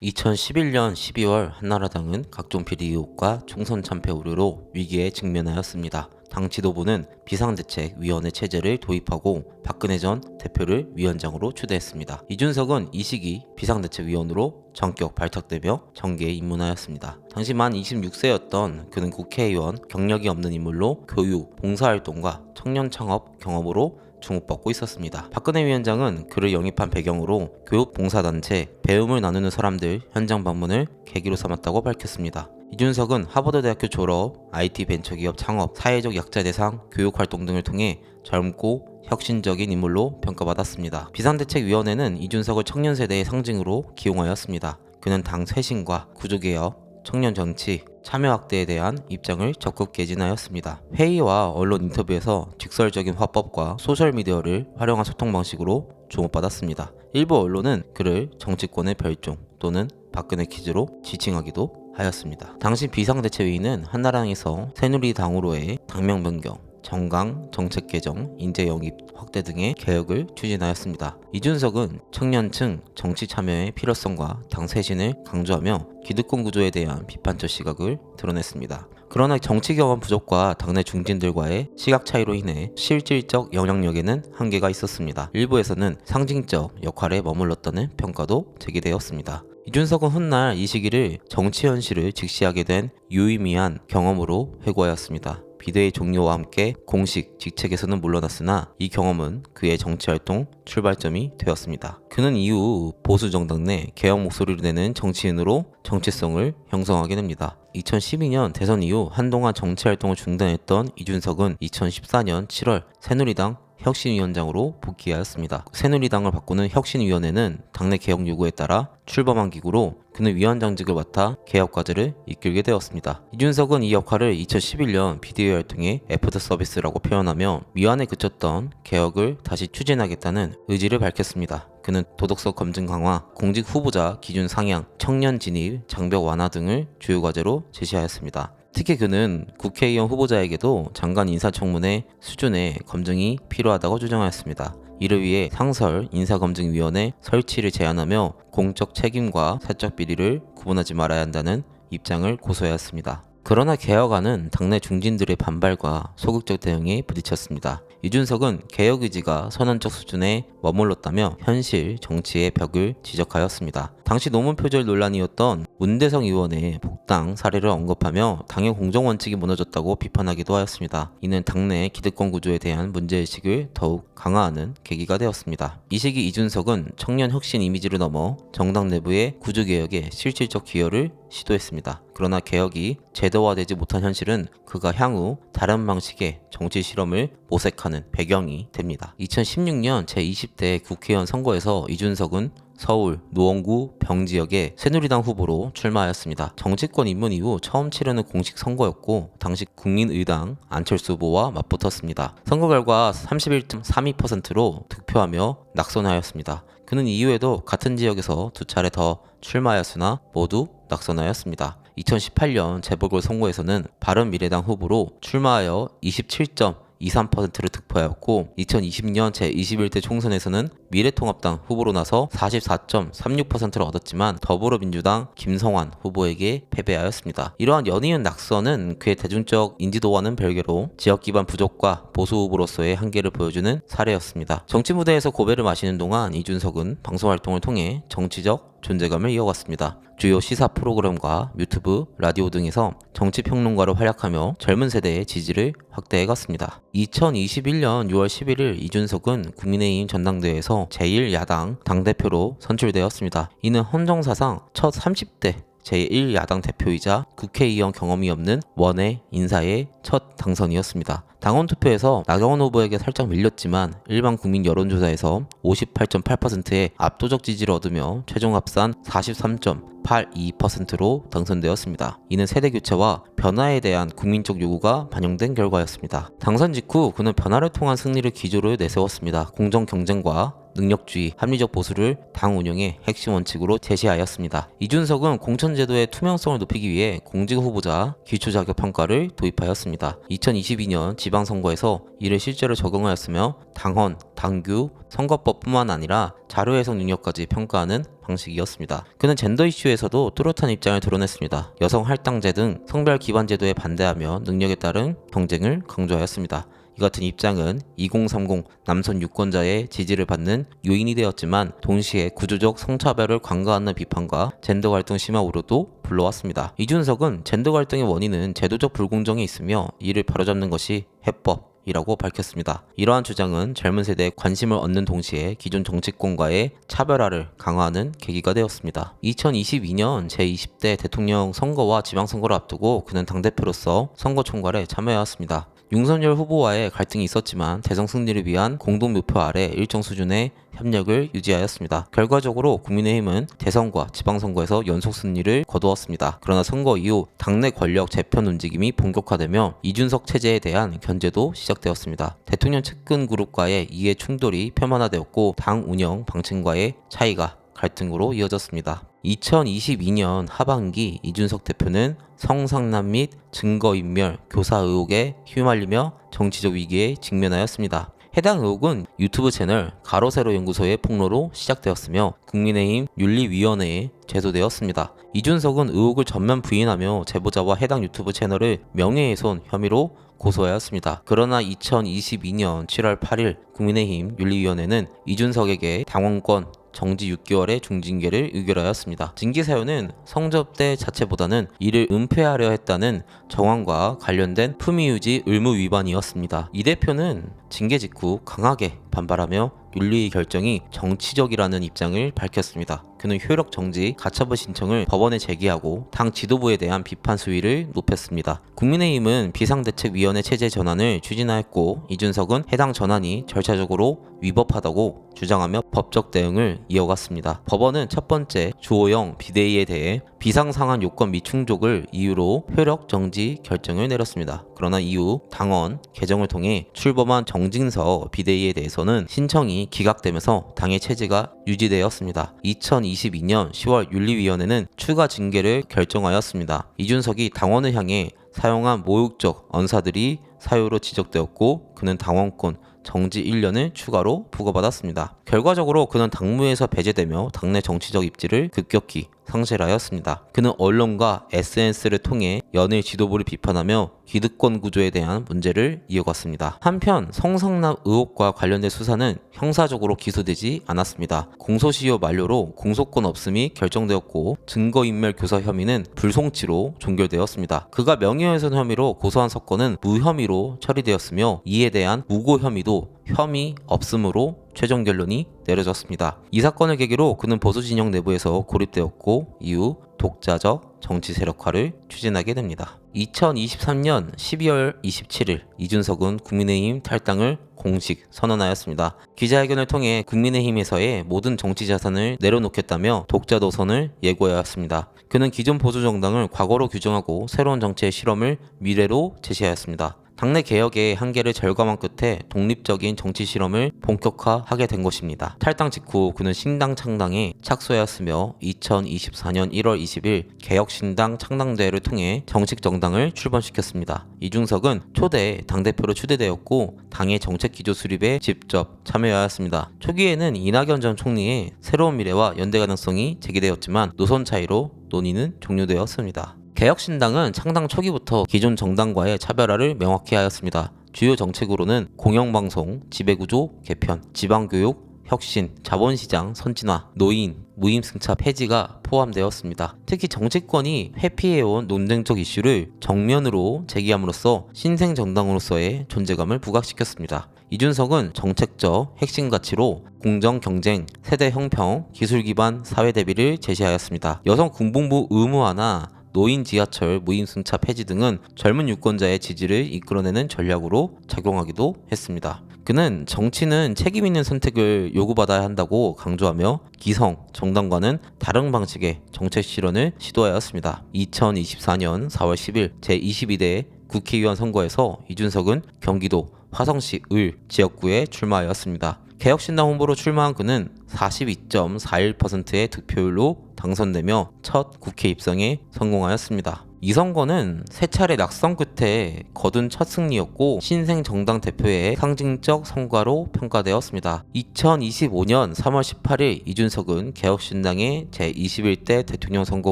2011년 12월 한나라당은 각종 비리 의혹과 총선 참패 우려로 위기에 직면하였습니다. 당 지도부는 비상대책위원회 체제를 도입하고 박근혜 전 대표를 위원장으로 추대했습니다. 이준석은 이 시기 비상대책위원으로 전격 발탁되며 정계에 입문하였습니다. 당시 만 26세였던 그는 국회의원 경력이 없는 인물로 교육, 봉사활동과 청년 창업 경험으로 주목받고 있었습니다. 박근혜 위원장은 그를 영입한 배경으로 교육봉사단체, 배움을 나누는 사람들 현장 방문을 계기로 삼았다고 밝혔습니다. 이준석은 하버드대학교 졸업, IT 벤처기업 창업, 사회적 약자 대상 교육활동 등을 통해 젊고 혁신적인 인물로 평가받았습니다. 비상대책위원회는 이준석을 청년세대의 상징으로 기용하였습니다. 그는 당 쇄신과 구조개혁, 청년 정치, 참여 확대에 대한 입장을 적극 개진하였습니다. 회의와 언론 인터뷰에서 직설적인 화법과 소셜미디어를 활용한 소통 방식으로 주목받았습니다. 일부 언론은 그를 정치권의 별종 또는 박근혜 키즈로 지칭하기도 하였습니다. 당시 비상대책회의는 한나라당에서 새누리당으로의 당명 변경, 정강, 정책 개정, 인재 영입 확대 등의 개혁을 추진하였습니다. 이준석은 청년층 정치 참여의 필요성과 당 쇄신을 강조하며 기득권 구조에 대한 비판적 시각을 드러냈습니다. 그러나 정치 경험 부족과 당내 중진들과의 시각 차이로 인해 실질적 영향력에는 한계가 있었습니다. 일부에서는 상징적 역할에 머물렀다는 평가도 제기되었습니다. 이준석은 훗날 이 시기를 정치 현실을 직시하게 된 유의미한 경험으로 회고하였습니다. 비대위 종료와 함께 공식 직책에서는 물러났으나 이 경험은 그의 정치활동 출발점이 되었습니다. 그는 이후 보수정당 내 개혁 목소리를 내는 정치인으로 정체성을 형성하게 됩니다. 2012년 대선 이후 한동안 정치활동을 중단했던 이준석은 2014년 7월 새누리당 혁신위원장으로 복귀하였습니다. 새누리당을 바꾸는 혁신위원회는 당내 개혁 요구에 따라 출범한 기구로 그는 위원장직을 맡아 개혁 과제를 이끌게 되었습니다. 이준석은 이 역할을 2011년 비대위 활동의 애프터 서비스라고 표현하며 미완에 그쳤던 개혁을 다시 추진하겠다는 의지를 밝혔습니다. 그는 도덕성 검증 강화, 공직 후보자 기준 상향, 청년 진입, 장벽 완화 등을 주요 과제로 제시하였습니다. 특히 그는 국회의원 후보자에게도 장관 인사청문회 수준의 검증이 필요하다고 주장하였습니다. 이를 위해 상설 인사검증위원회 설치를 제안하며 공적 책임과 사적 비리를 구분하지 말아야 한다는 입장을 고수하였습니다. 그러나 개혁안은 당내 중진들의 반발과 소극적 대응에 부딪혔습니다. 이준석은 개혁 의지가 선언적 수준에 머물렀다며 현실 정치의 벽을 지적하였습니다. 당시 노무현 표절 논란이었던 문대성 의원의 복당 사례를 언급하며 당의 공정원칙이 무너졌다고 비판하기도 하였습니다. 이는 당내 기득권 구조에 대한 문제의식을 더욱 강화하는 계기가 되었습니다. 이 시기 이준석은 청년 혁신 이미지를 넘어 정당 내부의 구조개혁에 실질적 기여를 시도했습니다. 그러나 개혁이 제도화되지 못한 현실은 그가 향후 다른 방식의 정치 실험을 모색하는 배경이 됩니다. 2016년 제20대 국회의원 선거에서 이준석은 서울 노원구 병지역에 새누리당 후보로 출마하였습니다. 정치권 입문 이후 처음 치르는 공식 선거였고 당시 국민의당 안철수 후보와 맞붙었습니다. 선거 결과 31.32%로 득표하며 낙선하였습니다. 그는 이후에도 같은 지역에서 두 차례 더 출마하였으나 모두 낙선하였습니다. 2018년 재보궐선거에서는 바른미래당 후보로 출마하여 27.23%를 득표하였고 2020년 제21대 총선에서는 미래통합당 후보로 나서 44.36%를 얻었지만 더불어민주당 김성환 후보에게 패배하였습니다. 이러한 연이은 낙선은 그의 대중적 인지도와는 별개로 지역 기반 부족과 보수 후보로서의 한계를 보여주는 사례였습니다. 정치 무대에서 고배를 마시는 동안 이준석은 방송활동을 통해 정치적 존재감을 이어갔습니다. 주요 시사 프로그램과 유튜브, 라디오 등에서 정치평론가로 활약하며 젊은 세대의 지지를 확대해갔습니다. 2021년 6월 11일 이준석은 국민의힘 전당대회에서 제1야당 당대표로 선출되었습니다. 이는 헌정사상 첫 30대 제1야당 대표이자 국회의원 경험이 없는 원외 인사의 첫 당선이었습니다. 당원 투표에서 나경원 후보에게 살짝 밀렸지만 일반 국민 여론조사에서 58.8%의 압도적 지지를 얻으며 최종 합산 43.82%로 당선되었습니다. 이는 세대 교체와 변화에 대한 국민적 요구가 반영된 결과였습니다. 당선 직후 그는 변화를 통한 승리를 기조로 내세웠습니다. 공정 경쟁과 능력주의, 합리적 보수를 당 운영의 핵심 원칙으로 제시하였습니다. 이준석은 공천제도의 투명성을 높이기 위해 공직 후보자 기초자격평가를 도입하였습니다. 2022년 지방선거에서 이를 실제로 적용하였으며 당헌, 당규, 선거법뿐만 아니라 자료 해석 능력까지 평가하는 방식이었습니다. 그는 젠더 이슈에서도 뚜렷한 입장을 드러냈습니다. 여성 할당제 등 성별 기반 제도에 반대하며 능력에 따른 경쟁을 강조하였습니다. 이 같은 입장은 2030 남성 유권자의 지지를 받는 요인이 되었지만 동시에 구조적 성차별을 관가하는 비판과 젠더 갈등 심화 우려도 불러왔습니다. 이준석은 젠더 갈등의 원인은 제도적 불공정이 있으며 이를 바로잡는 것이 해법 이라고 밝혔습니다. 이러한 주장은 젊은 세대에 관심을 얻는 동시에 기존 정치권과의 차별화를 강화하는 계기가 되었습니다. 2022년 제20대 대통령 선거와 지방선거를 앞두고 그는 당대표로서 선거 총괄에 참여해왔습니다. 윤석열 후보와의 갈등이 있었지만 대선 승리를 위한 공동 목표 아래 일정 수준의 협력을 유지하였습니다. 결과적으로 국민의힘은 대선과 지방선거에서 연속 승리를 거두었습니다. 그러나 선거 이후 당내 권력 재편 움직임이 본격화되며 이준석 체제에 대한 견제도 시작되었습니다. 대통령 측근 그룹과의 이해 충돌이 표면화되었고 당 운영 방침과의 차이가 갈등으로 이어졌습니다. 2022년 하반기 이준석 대표는 성상남 및 증거인멸, 교사 의혹에 휘말리며 정치적 위기에 직면하였습니다. 해당 의혹은 유튜브 채널 가로세로 연구소의 폭로로 시작되었으며 국민의힘 윤리위원회에 제소되었습니다. 이준석은 의혹을 전면 부인하며 제보자와 해당 유튜브 채널을 명예훼손 혐의로 고소하였습니다. 그러나 2022년 7월 8일 국민의힘 윤리위원회는 이준석에게 당원권 정지 6개월의 중징계를 의결하였습니다. 징계 사유는 성접대 자체보다는 이를 은폐하려 했다는 정황과 관련된 품위유지 의무 위반이었습니다. 이 대표는 징계 직후 강하게 반발하며 윤리 결정이 정치적이라는 입장을 밝혔습니다. 그는 효력 정지 가처분 신청을 법원에 제기하고 당 지도부에 대한 비판 수위를 높였습니다. 국민의힘은 비상대책위원회 체제 전환을 추진하였고 이준석은 해당 전환이 절차적으로 위법하다고 주장하며 법적 대응을 이어갔습니다. 법원은 첫 번째 주호영 비대위에 대해 비상상한 요건 미충족을 이유로 효력 정지 결정을 내렸습니다. 그러나 이후 당원 개정을 통해 출범한 정진서 비대위에 대해서는 신청이 기각되면서 당의 체제가 유지되었습니다. 2022년 10월 윤리위원회는 추가 징계를 결정하였습니다. 이준석이 당원을 향해 사용한 모욕적 언사들이 사유로 지적되었고 그는 당원권 정지 1년을 추가로 부과받았습니다. 결과적으로 그는 당무에서 배제되며 당내 정치적 입지를 급격히 상실하였습니다. 그는 언론과 SNS를 통해 연일 지도부를 비판하며 기득권 구조에 대한 문제를 이어갔습니다. 한편 성상납 의혹과 관련된 수사는 형사적으로 기소되지 않았습니다. 공소시효 만료로 공소권 없음이 결정되었고 증거인멸 교사 혐의는 불송치로 종결되었습니다. 그가 명예훼손 혐의로 고소한 사건은 무혐의로 처리되었으며 이에 대한 무고 혐의도 혐의 없음으로 최종 결론이 내려졌습니다. 이 사건을 계기로 그는 보수 진영 내부에서 고립되었고 이후 독자적 정치 세력화를 추진하게 됩니다. 2023년 12월 27일 이준석은 국민의힘 탈당을 공식 선언하였습니다. 기자회견을 통해 국민의힘에서의 모든 정치 자산을 내려놓겠다며 독자 노선을 예고하였습니다. 그는 기존 보수 정당을 과거로 규정하고 새로운 정치의 실험을 미래로 제시하였습니다. 당내 개혁의 한계를 절감한 끝에 독립적인 정치 실험을 본격화하게 된 것입니다. 탈당 직후 그는 신당 창당에 착수하였으며 2024년 1월 20일 개혁신당 창당대회를 통해 정식 정당을 출범시켰습니다. 이준석은 초대 당대표로 추대되었고 당의 정책 기조 수립에 직접 참여하였습니다. 초기에는 이낙연 전 총리의 새로운 미래와 연대 가능성이 제기되었지만 노선 차이로 논의는 종료되었습니다. 개혁신당은 창당 초기부터 기존 정당과의 차별화를 명확히 하였습니다. 주요 정책으로는 공영방송, 지배구조 개편, 지방교육, 혁신, 자본시장 선진화, 노인, 무임승차 폐지가 포함되었습니다. 특히 정치권이 회피해온 논쟁적 이슈를 정면으로 제기함으로써 신생 정당으로서의 존재감을 부각시켰습니다. 이준석은 정책적 핵심 가치로 공정 경쟁, 세대 형평, 기술 기반 사회 대비를 제시하였습니다. 여성 군복무 의무화나 노인 지하철 무임승차 폐지 등은 젊은 유권자의 지지를 이끌어내는 전략으로 작용하기도 했습니다. 그는 정치는 책임 있는 선택을 요구받아야 한다고 강조하며 기성 정당과는 다른 방식의 정책 실현을 시도하였습니다. 2024년 4월 10일 제22대 국회의원 선거에서 이준석은 경기도 화성시 을 지역구에 출마하였습니다. 개혁신당 후보로 출마한 그는 42.41%의 득표율로 당선되며 첫 국회 입성에 성공하였습니다. 이 선거는 세 차례 낙선 끝에 거둔 첫 승리였고 신생정당 대표의 상징적 성과로 평가되었습니다. 2025년 3월 18일 이준석은 개혁신당의 제21대 대통령 선거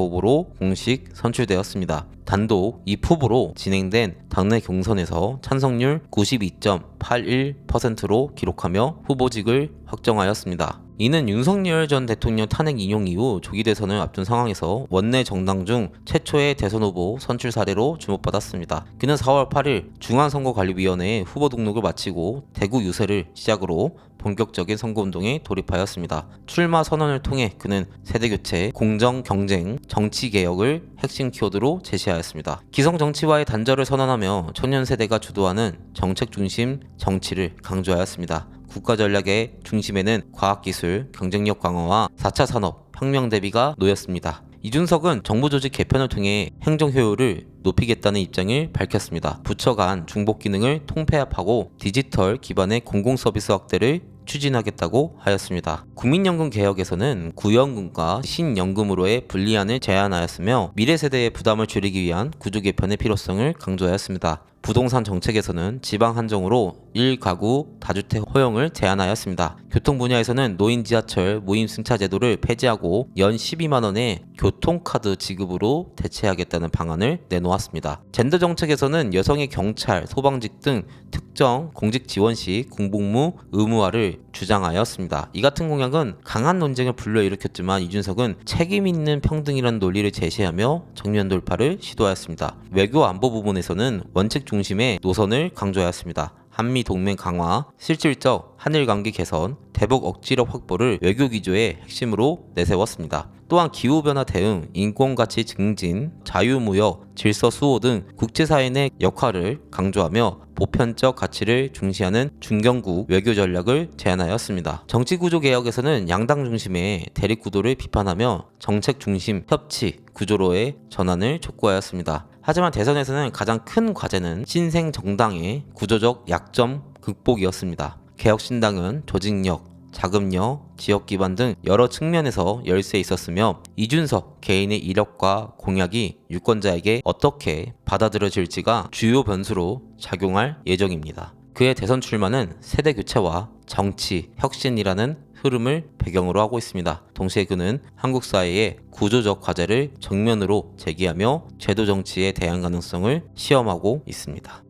후보로 공식 선출되었습니다. 단독 2후보로 진행된 당내 경선에서 찬성률 92.81%로 기록하며 후보직을 확정하였습니다. 이는 윤석열 전 대통령 탄핵 인용 이후 조기 대선을 앞둔 상황에서 원내 정당 중 최초의 대선 후보 선출 사례로 주목받았습니다. 그는 4월 8일 중앙선거관리위원회에 후보 등록을 마치고 대구 유세를 시작으로 본격적인 선거운동에 돌입하였습니다. 출마 선언을 통해 그는 세대교체, 공정, 경쟁, 정치개혁을 핵심 키워드로 제시하였습니다. 기성정치와의 단절을 선언하며 청년 세대가 주도하는 정책 중심 정치를 강조하였습니다. 국가전략의 중심에는 과학기술, 경쟁력 강화와 4차 산업, 혁명 대비가 놓였습니다. 이준석은 정부 조직 개편을 통해 행정 효율을 높이겠다는 입장을 밝혔습니다. 부처 간 중복 기능을 통폐합하고 디지털 기반의 공공서비스 확대를 추진하겠다고 하였습니다. 국민연금 개혁에서는 구연금과 신연금으로의 분리안을 제안하였으며 미래 세대의 부담을 줄이기 위한 구조 개편의 필요성을 강조하였습니다. 부동산 정책에서는 지방 한정으로 1가구 다주택 허용을 제한하였습니다. 교통 분야에서는 노인 지하철 모임 승차 제도를 폐지하고 연 12만 원의 교통카드 지급으로 대체하겠다는 방안을 내놓았습니다. 젠더 정책에서는 여성의 경찰, 소방직 등 특정 공직 지원 시 군복무 의무화를 주장하였습니다. 이 같은 공약은 강한 논쟁을 불러일으켰지만 이준석은 책임 있는 평등이라는 논리를 제시하며 정면 돌파를 시도하였습니다. 외교 안보 부분에서는 원칙 중심의 노선을 강조하였습니다. 한미 동맹 강화, 실질적 한일 관계 개선, 대북 억지력 확보를 외교 기조의 핵심으로 내세웠습니다. 또한 기후변화 대응, 인권가치 증진, 자유무역, 질서 수호 등 국제사회 내 역할을 강조하며 보편적 가치를 중시하는 중견국 외교 전략을 제안하였습니다. 정치구조 개혁에서는 양당 중심의 대립구도를 비판하며 정책 중심 협치 구조로의 전환을 촉구하였습니다. 하지만 대선에서는 가장 큰 과제는 신생 정당의 구조적 약점 극복이었습니다. 개혁신당은 조직력, 자금력, 지역 기반 등 여러 측면에서 열세에 있었으며 이준석 개인의 이력과 공약이 유권자에게 어떻게 받아들여질지가 주요 변수로 작용할 예정입니다. 그의 대선 출마는 세대 교체와 정치, 혁신이라는 흐름을 배경으로 하고 있습니다. 동시에 그는 한국 사회의 구조적 과제를 정면으로 제기하며 제도 정치의 대안 가능성을 시험하고 있습니다.